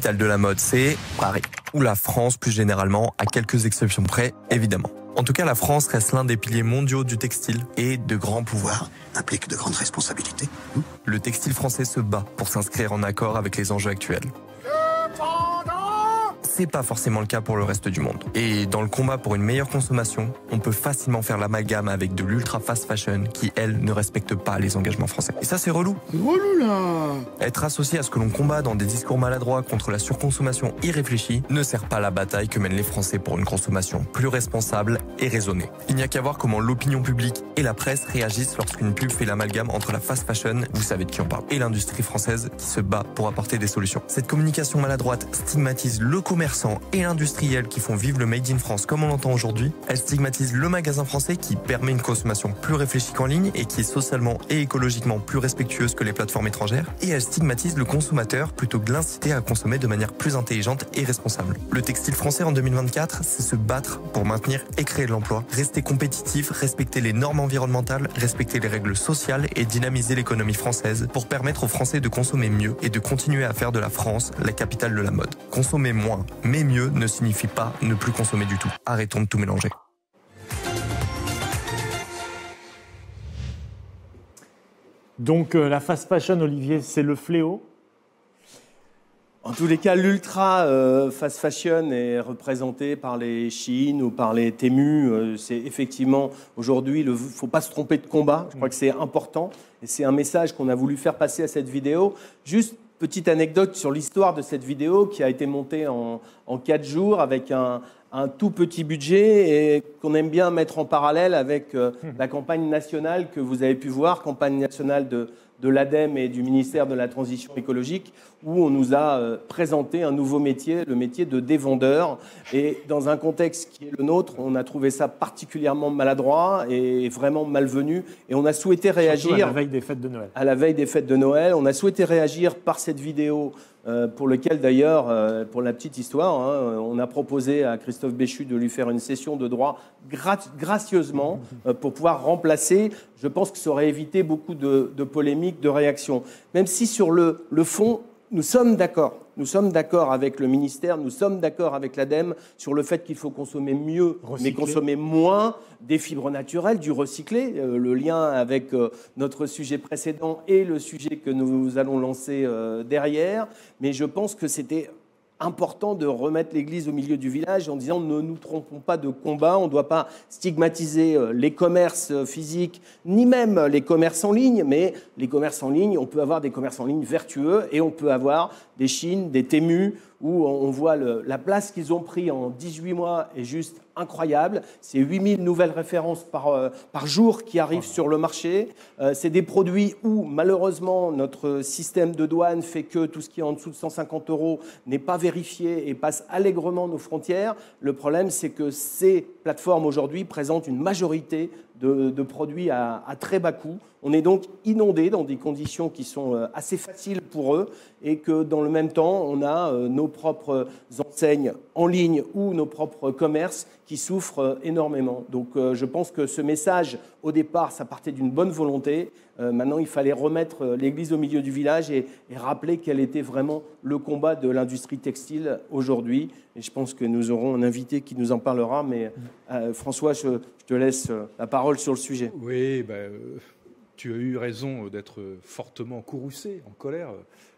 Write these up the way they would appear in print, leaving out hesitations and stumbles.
capitale de la mode, c'est Paris. Ou la France plus généralement, à quelques exceptions près, évidemment. En tout cas, la France reste l'un des piliers mondiaux du textile et de grands pouvoirs. Implique de grandes responsabilités. Le textile français se bat pour s'inscrire en accord avec les enjeux actuels. C'est pas forcément le cas pour le reste du monde. Et dans le combat pour une meilleure consommation, on peut facilement faire l'amalgame avec de l'ultra fast fashion qui, elle, ne respecte pas les engagements français. Et ça, c'est relou. C'est relou, là. Être associé à ce que l'on combat dans des discours maladroits contre la surconsommation irréfléchie ne sert pas la bataille que mènent les Français pour une consommation plus responsable et raisonnée. Il n'y a qu'à voir comment l'opinion publique et la presse réagissent lorsqu'une pub fait l'amalgame entre la fast fashion, vous savez de qui on parle, et l'industrie française qui se bat pour apporter des solutions. Cette communication maladroite stigmatise le commerçant et l'industriel qui font vivre le Made in France comme on l'entend aujourd'hui. Elle stigmatise le magasin français qui permet une consommation plus réfléchie qu'en ligne et qui est socialement et écologiquement plus respectueuse que les plateformes étrangères. Et elle stigmatise le consommateur plutôt que de l'inciter à consommer de manière plus intelligente et responsable. Le textile français en 2024, c'est se battre pour maintenir et créer de l'emploi, rester compétitif, respecter les normes environnementales, respecter les règles sociales et dynamiser l'économie française pour permettre aux Français de consommer mieux et de continuer à faire de la France la capitale de la mode. Consommer moins, mais mieux ne signifie pas ne plus consommer du tout. Arrêtons de tout mélanger. Donc la fast fashion, Olivier, c'est le fléau? En tous les cas, l'ultra fast fashion est représentée par les Shein ou par les Temu. C'est effectivement, aujourd'hui, il ne faut pas se tromper de combat. Je crois que c'est important. Et c'est un message qu'on a voulu faire passer à cette vidéo. Juste petite anecdote sur l'histoire de cette vidéo qui a été montée en 4 jours avec un tout petit budget et qu'on aime bien mettre en parallèle avec la campagne nationale que vous avez pu voir, campagne nationale de l'ADEME et du ministère de la Transition écologique, où on nous a présenté un nouveau métier, le métier de dévendeur. Et dans un contexte qui est le nôtre, on a trouvé ça particulièrement maladroit et vraiment malvenu. Et on a souhaité réagir... Surtout à la veille des fêtes de Noël. À la veille des fêtes de Noël. On a souhaité réagir par cette vidéo, pour lequel d'ailleurs, pour la petite histoire, on a proposé à Christophe Béchu de lui faire une session de droit gracieusement pour pouvoir remplacer. Je pense que ça aurait évité beaucoup de polémiques, de réactions. Même si sur le fond, nous sommes d'accord. Nous sommes d'accord avec le ministère, nous sommes d'accord avec l'ADEME sur le fait qu'il faut consommer mieux, mais consommer moins des fibres naturelles, du recyclé. Le lien avec notre sujet précédent et le sujet que nous allons lancer derrière. Mais je pense que c'était important de remettre l'église au milieu du village en disant ne nous trompons pas de combat, on ne doit pas stigmatiser les commerces physiques, ni même les commerces en ligne, mais les commerces en ligne, on peut avoir des commerces en ligne vertueux et on peut avoir des Shein, des Temu, où on voit la place qu'ils ont pris en 18 mois est juste incroyable. C'est 8000 nouvelles références par jour qui arrivent sur le marché. C'est des produits où, malheureusement, notre système de douane fait que tout ce qui est en dessous de 150 € n'est pas vérifié et passe allègrement nos frontières. Le problème, c'est que ces plateformes, aujourd'hui, présentent une majorité de produits à très bas coût. On est donc inondé dans des conditions qui sont assez faciles pour eux et que dans le même temps, on a nos propres enseignes en ligne ou nos propres commerces qui souffrent énormément. Donc je pense que ce message, au départ, ça partait d'une bonne volonté. Maintenant, il fallait remettre l'église au milieu du village et rappeler quel était vraiment le combat de l'industrie textile aujourd'hui. Et je pense que nous aurons un invité qui nous en parlera. Mais François, je te laisse la parole sur le sujet. Oui, tu as eu raison d'être fortement courroucé, en colère,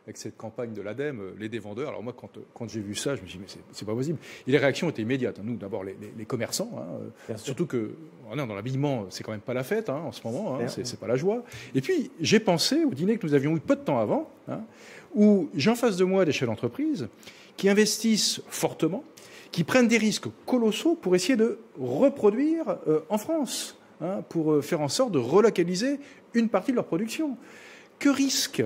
avec cette campagne de l'ADEME, les dévendeurs. Alors moi, quand j'ai vu ça, je me suis dit, mais c'est pas possible. Et les réactions étaient immédiates. Nous, d'abord, les commerçants, surtout que dans l'habillement, c'est quand même pas la fête en ce moment, c'est pas la joie. Et puis, j'ai pensé au dîner que nous avions eu peu de temps avant, où j'ai en face de moi des chefs d'entreprise qui investissent fortement, qui prennent des risques colossaux pour essayer de reproduire en France, pour faire en sorte de relocaliser une partie de leur production. Que risque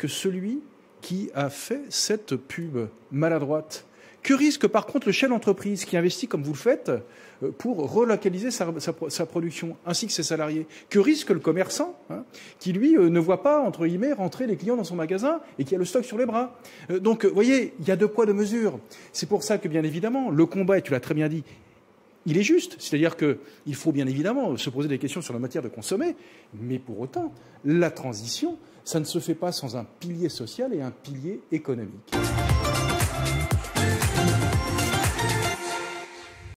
celui qui a fait cette pub maladroite? Que risque par contre le chef d'entreprise qui investit comme vous le faites pour relocaliser sa production, ainsi que ses salariés? Que risque le commerçant qui, lui, ne voit pas, entre guillemets, rentrer les clients dans son magasin et qui a le stock sur les bras? Donc, vous voyez, il y a 2 poids 2 mesures. C'est pour ça que, bien évidemment, le combat, et tu l'as très bien dit, il est juste. C'est-à-dire qu'il faut bien évidemment se poser des questions sur la matière de consommer, mais pour autant, la transition, ça ne se fait pas sans un pilier social et un pilier économique.